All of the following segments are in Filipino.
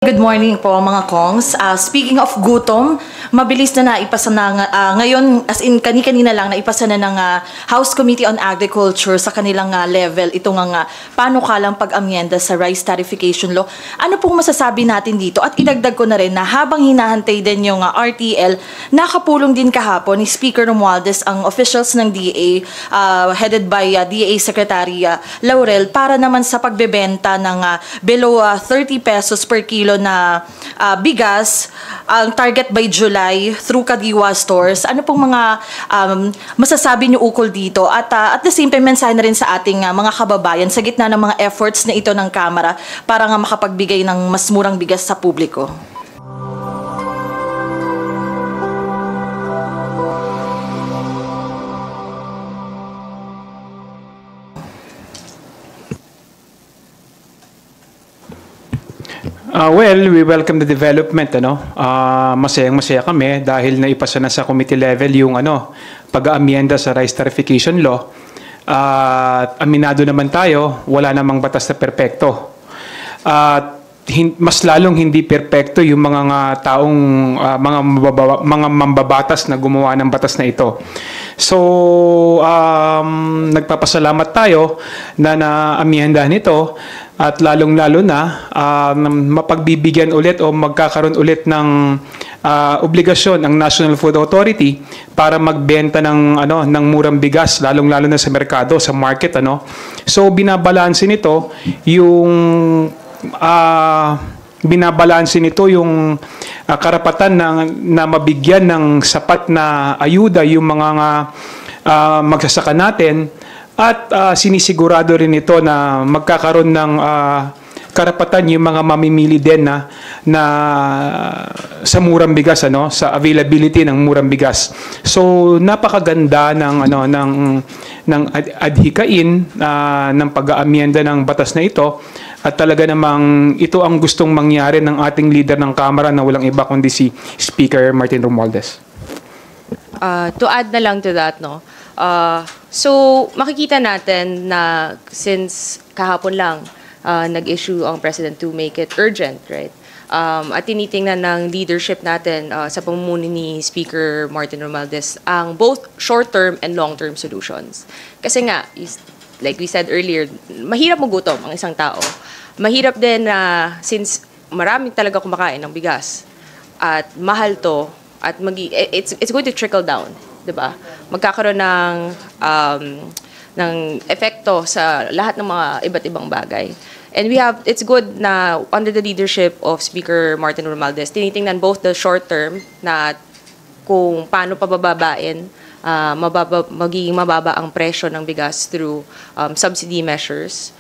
Good morning po mga kongs. Speaking of gutom, mabilis na naipasa na ngayon, as in kanina lang naipasa na ng House Committee on Agriculture sa kanilang level itong panukalang pag-amyenda sa rice tarification law. Ano pong masasabi natin dito? At idagdag ko na rin na habang hinahantay din yung RTL, nakapulong din kahapon ni Speaker Romualdez ang officials ng DA headed by DA Secretary Laurel para naman sa pagbebenta ng below 30 pesos per kilo na bigas, ang target by July through Kadiwa stores. Ano pong mga masasabi niyo ukol dito? At the same time, mensahe na rin sa ating mga kababayan sa gitna ng mga efforts na ito ng Kamara para nga makapagbigay ng mas murang bigas sa publiko. Well, we welcome the development. Masayang-masaya kami dahil naipasa na sa committee level yung pag-aamyenda sa rice tarification law. Aminado naman tayo, wala namang batas na perpekto. Mas lalong hindi perpekto yung mga taong mga mambabatas na gumawa ng batas na ito. So, nagpapasalamat tayo na naamyendahan ito at lalong-lalo na mapagbibigyan ulit o magkakaroon ulit ng obligasyon ang National Food Authority para magbenta ng murang bigas, lalong-lalo na sa merkado, sa market. So, binabalansin nito yung yung karapatan na mabigyan ng sapat na ayuda yung mga magsasaka natin at sinisigurado rin ito na magkakaroon ng karapatan yung mga mamimili din na sa murang bigas, sa availability ng murang bigas. So napakaganda ng adhikain ng pag-aamyenda ng batas na ito. At talaga namang ito ang gustong mangyari ng ating leader ng Kamara na walang iba kundi si Speaker Martin Romualdez. To add na lang to that, so makikita natin na since kahapon lang nag-issue ang President to make it urgent, right? At tinitingnan ng leadership natin sa pamumuno ni Speaker Martin Romualdez ang both short-term and long-term solutions. Kasi nga, like we said earlier, mahirap magutom ang isang tao. Mahirap din na since marami talaga kumakain ng bigas at mahal to at it's going to trickle down, 'di ba? Magkakaroon ng epekto sa lahat ng mga iba't ibang bagay. And it's good na under the leadership of Speaker Martin Romualdez, tinitingnan both the short term na kung paano pabababain magiging mababa ang presyo ng bigas through subsidy measures,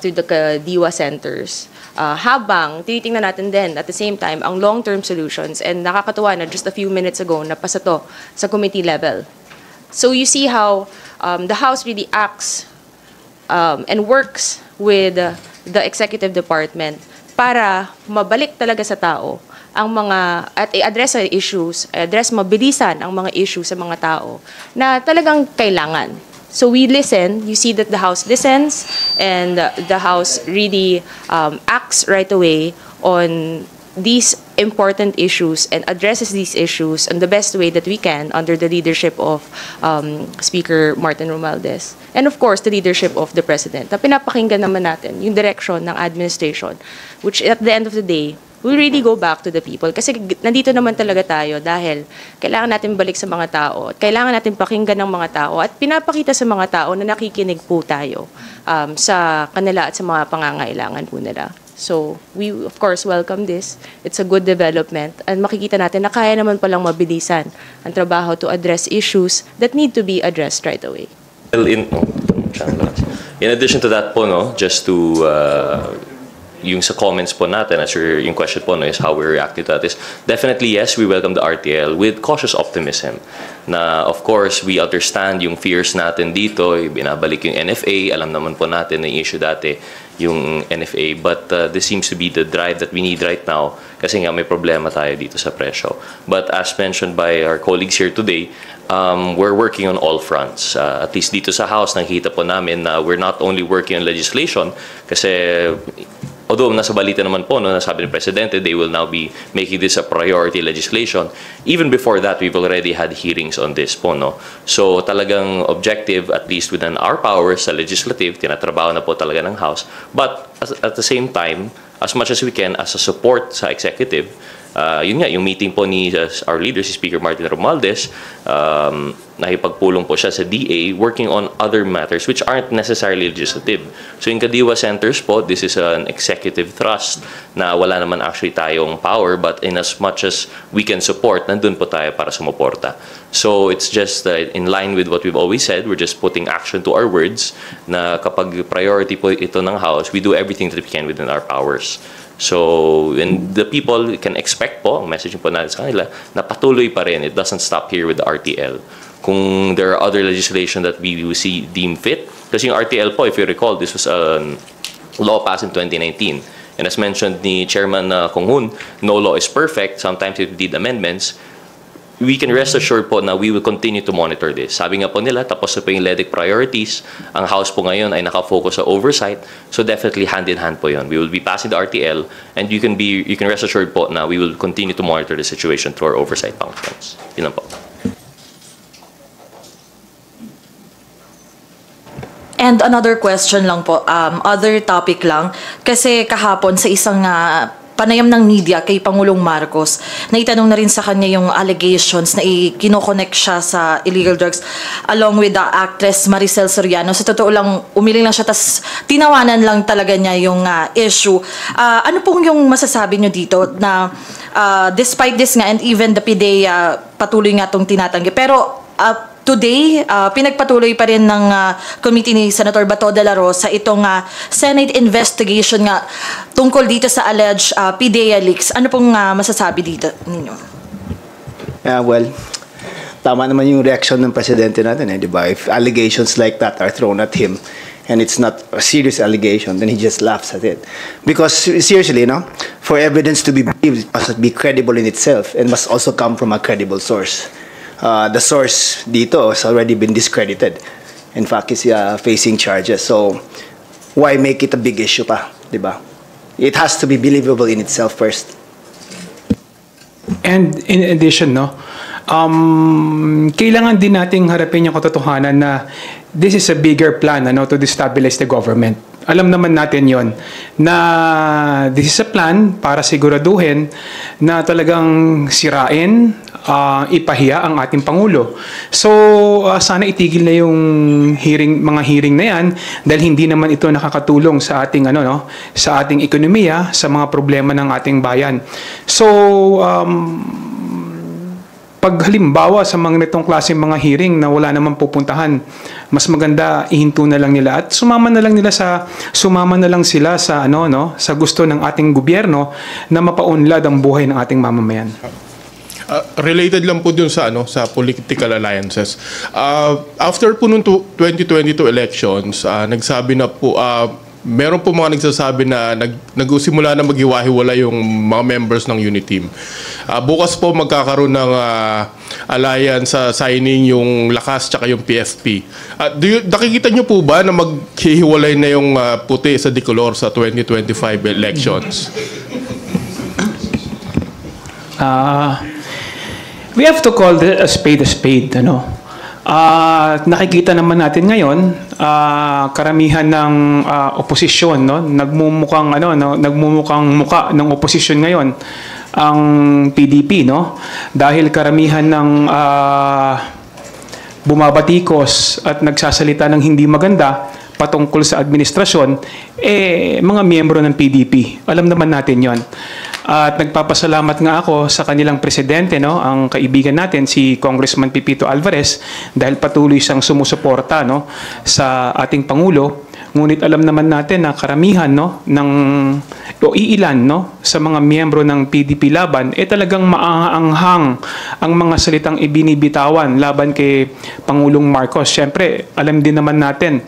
through the Kadiwa centers. Habang tinitingnan natin din at the same time ang long-term solutions, and nakakatuwa na just a few minutes ago napasa to sa committee level. So you see how the House really acts and works with the executive department para mabalik talaga sa tao ang mga, at i-address issues, i-address mabilisan ang mga issues sa mga tao na talagang kailangan. So we listen, you see that the House listens and the House really acts right away on these important issues and addresses these issues in the best way that we can under the leadership of Speaker Martin Romualdez. And of course, the leadership of the President. Na pinapakinggan naman natin yung direction ng administration, which at the end of the day, we really go back to the people. Kasi nandito naman talaga tayo dahil kailangan natin balik sa mga tao at kailangan natin pakinggan ng mga tao at pinapakita sa mga tao na nakikinig po tayo sa kanila at sa mga pangangailangan po nila. So, we of course welcome this. It's a good development and makikita natin na kaya naman palang mabilisan ang trabaho to address issues that need to be addressed right away. Well, in addition to that po, just to yung sa comments po natin, as yung question po is how we're reacting to that is definitely yes, we welcome the RTL with cautious optimism. Na of course, we understand yung fears natin dito, binabalik yung NFA, alam naman po natin na yung issue dati yung NFA, but this seems to be the drive that we need right now kasi nga may problema tayo dito sa presyo. But as mentioned by our colleagues here today, we're working on all fronts. At least dito sa House, nakikita po namin na we're not only working on legislation kasi although nasa balita naman po, no, nasabi ng Presidente, they will now be making this a priority legislation. Even before that, we've already had hearings on this po. No? So talagang objective, at least within our powers sa legislative, tinatrabaho na po talaga ng House. But at the same time, as much as we can, as a support sa executive, yun nga, yung meeting po ni our leader, si Speaker Martin Romualdez, nakipagpulong po siya sa DA working on other matters which aren't necessarily legislative. So in Kadiwa Centers po, this is an executive thrust na wala naman actually tayong power, but in as much as we can support, nandun po tayo para sumuporta. So it's just in line with what we've always said, we're just putting action to our words na kapag priority po ito ng House, we do everything that we can within our powers. So, and the people can expect po, ang messaging po natin sa kanila, na patuloy pa rin. It doesn't stop here with the RTL. Kung there are other legislation that we will see deem fit, kasi yung RTL po, if you recall, this was a law passed in 2019. And as mentioned ni Chairman Kong Hoon, no law is perfect. Sometimes it need amendments. We can rest assured po na we will continue to monitor this. Sabi nga po nila, tapos na po yung LEDIC priorities. Ang House po ngayon ay nakafocus sa oversight. So definitely hand in hand po yun. We will be passing the RTL and you can rest assured po na we will continue to monitor the situation through our oversight functions. Yun lang po. And another question lang po, other topic lang. Kasi kahapon sa isang panayam ng media kay Pangulong Marcos, naitanong na rin sa kanya yung allegations na kinoconnect siya sa illegal drugs along with the actress Maricel Soriano. Sa totoo lang, umiling lang siya, tas tinawanan lang talaga niya yung issue. Ano pong yung masasabi niyo dito na despite this nga and even the PIDEA patuloy nga itong tinatanggi. Pero today, pinagpatuloy pa rin ng committee ni Senator Bato de la Rosa itong Senate investigation nga tungkol dito sa alleged PIDEA leaks. Ano pong masasabi dito ninyo? Well, tama naman yung reaction ng presidente natin, di ba? If allegations like that are thrown at him and it's not a serious allegation, then he just laughs at it. Because seriously, for evidence to be believed, it must be credible in itself and must also come from a credible source. The source dito has already been discredited. In fact, he's facing charges. So, why make it a big issue pa? Diba? It has to be believable in itself first. And in addition, kailangan din nating harapin yung katotohanan na this is a bigger plan to destabilize the government. Alam naman natin yon na this is a plan para siguraduhin na talagang sirain, ipahiya ang ating Pangulo. So, sana itigil na yung mga hearing na yan dahil hindi naman ito nakakatulong sa ating, sa ating ekonomiya, sa mga problema ng ating bayan. So, pag halimbawa sa mga nitong klaseng mga hearing na wala naman pupuntahan, mas maganda ihinto na lang nila at sumama na lang sila sa sa gusto ng ating gobyerno na mapaunlad ang buhay ng ating mamamayan. Related lang po dun sa sa political alliances. After po nung 2022 elections, nagsabi na po meron po mga nagsasabi na nagsimula na maghiwa-hiwala yung mga members ng unit team. Bukas po magkakaroon ng alliance sa signing yung Lakas tsaka yung PFP. Nakikita nyo po ba na maghihiwalay na yung puti sa Dicolor sa 2025 elections? We have to call a spade a spade, nakikita naman natin ngayon karamihan ng oposisyon nagmumukhang muka ng oposisyon ngayon ang PDP dahil karamihan ng bumabatikos at nagsasalita ng hindi maganda patungkol sa administrasyon mga miyembro ng PDP. Alam naman natin 'yon. At nagpapasalamat nga ako sa kanilang presidente, ang kaibigan natin, si Congressman Pipito Alvarez, dahil patuloy siyang sumusuporta sa ating Pangulo. Ngunit alam naman natin na karamihan iilan sa mga miyembro ng PDP laban, talagang maaanghang ang mga salitang ibinibitawan laban kay Pangulong Marcos. Siyempre, alam din naman natin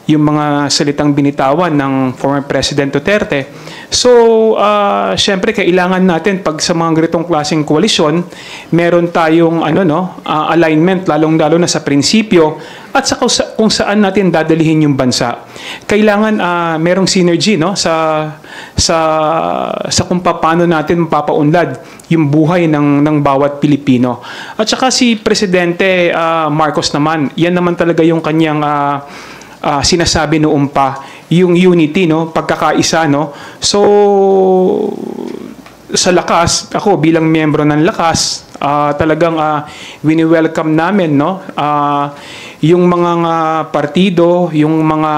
yung mga salitang binitawan ng former President Duterte. So, syempre, kailangan natin pag sa mga ganitong klaseng koalisyon, meron tayong alignment, lalong-lalo na sa prinsipyo at sa kung saan natin dadalihin yung bansa. Kailangan merong synergy, no, sa kung paano natin mapapaunlad yung buhay ng bawat Pilipino. At saka si Presidente Marcos naman, yan naman talaga yung kanyang sinasabi noon pa, yung unity, no, pagkakaisa, no. So sa Lakas, ako bilang miyembro ng Lakas, talagang wini-welcome namin, no, yung mga partido, yung mga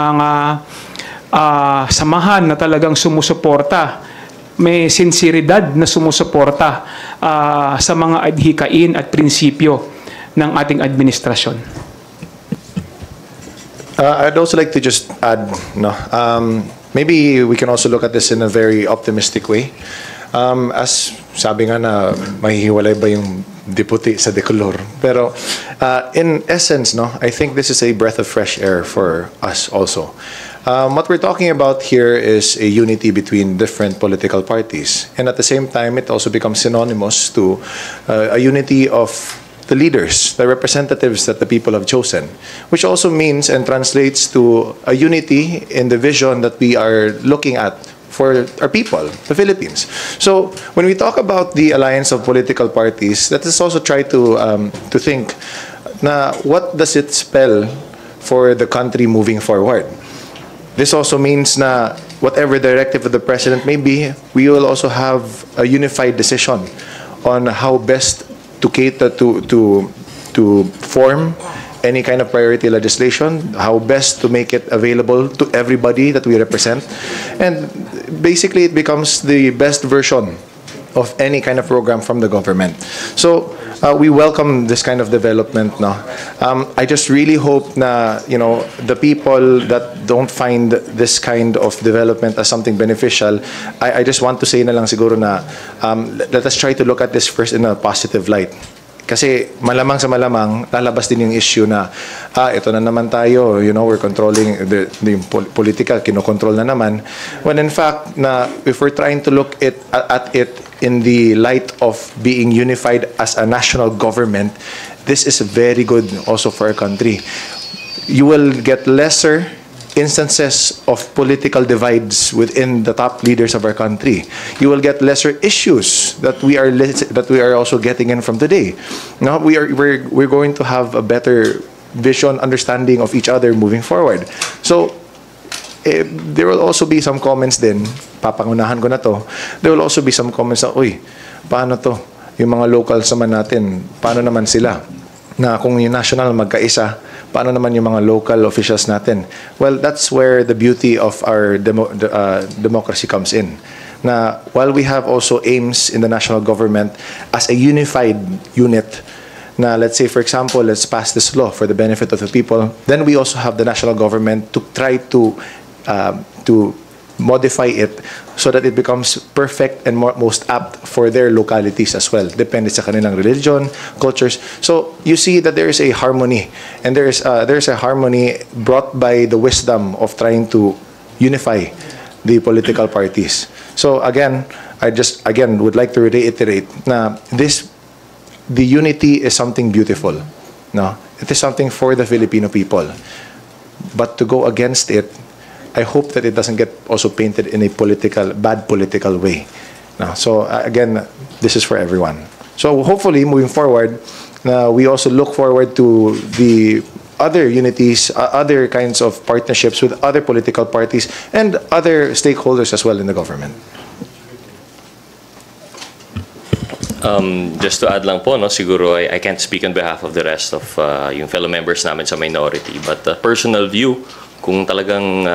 samahan na talagang sumusuporta, may sinseridad na sumusuporta sa mga adhikain at prinsipyo ng ating administrasyon. I'd also like to just add, no, maybe we can also look at this in a very optimistic way. As sabi nga na mahihiwalay ba yung deputy sa decolor. Pero in essence, no, I think this is a breath of fresh air for us also. What we're talking about here is a unity between different political parties. And at the same time, it also becomes synonymous to a unity of the leaders, the representatives that the people have chosen, which also means and translates to a unity in the vision that we are looking at for our people, the Philippines. So when we talk about the alliance of political parties, let us also try to think, na what does it spell for the country moving forward? This also means na whatever directive of the president may be, we will also have a unified decision on how best to cater to form any kind of priority legislation, how best to make it available to everybody that we represent. And basically, it becomes the best version of any kind of program from the government. So we welcome this kind of development. No? I just really hope na, you know, the people that don't find this kind of development as something beneficial, I just want to say na lang siguro na let us try to look at this first in a positive light. Kasi malamang sa malamang, lalabas din yung issue na, ito na naman tayo, you know, we're controlling the political, kinokontrol na naman. When in fact, na if we're trying to look at it in the light of being unified as a national government, this is very good also for our country. You will get lesser instances of political divides within the top leaders of our country. You will get lesser issues that we are also getting in from today. Now we're going to have a better vision, understanding of each other moving forward. So there will also be some comments din, papangunahan ko na to, there will also be some comments na, uy, paano to? Yung mga locals naman natin, paano naman sila? Na kung yung national magkaisa, paano naman yung mga local officials natin? Well, that's where the beauty of our democracy comes in. Na while we have also aims in the national government as a unified unit, na let's say, for example, let's pass this law for the benefit of the people, then we also have the national government to try to modify it so that it becomes perfect and most apt for their localities as well. Depende sa kanilang religion, cultures. So you see that there is a harmony, and there is a harmony brought by the wisdom of trying to unify the political parties. So again, I just would like to reiterate na the unity is something beautiful. No, it is something for the Filipino people. But to go against it, I hope that it doesn't get also painted in a bad political way. No, so again, this is for everyone. So hopefully, moving forward, we also look forward to the other unities, other kinds of partnerships with other political parties and other stakeholders as well in the government. Just to add lang po, no, siguro I can't speak on behalf of the rest of yung fellow members namin sa minority, but personal view, kung talagang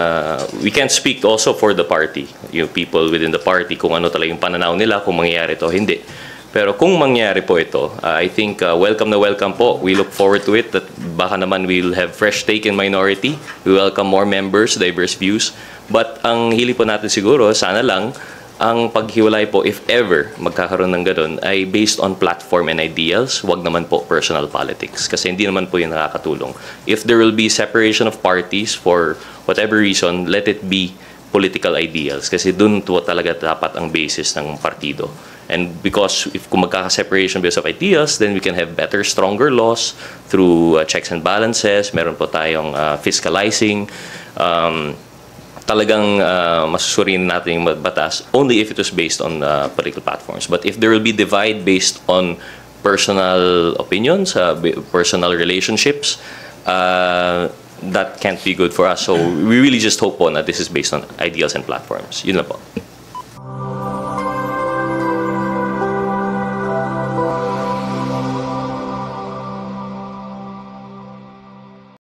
we can't speak also for the party, yung people within the party, kung ano talaga yung pananaw nila, kung mangyayari to, hindi. Pero kung mangyari po ito, I think welcome na welcome po. We look forward to it, that baka naman we'll have fresh take in minority. We welcome more members, diverse views. But ang hili po natin siguro, sana lang, ang paghiwalay po, if ever magkakaroon ng ganun, ay based on platform and ideals, wag naman po personal politics. Kasi hindi naman po yung nakakatulong. If there will be separation of parties for whatever reason, let it be political ideals. Kasi dun po talaga dapat ang basis ng partido. And because kung magkaka-separation based of ideas, then we can have better, stronger laws through checks and balances. Meron po tayong fiscalizing. Talagang masusurin natin yung batas only if it was based on political platforms. But if there will be divide based on personal opinions, personal relationships, that can't be good for us. So we really just hope po na this is based on ideas and platforms. Yun lang po.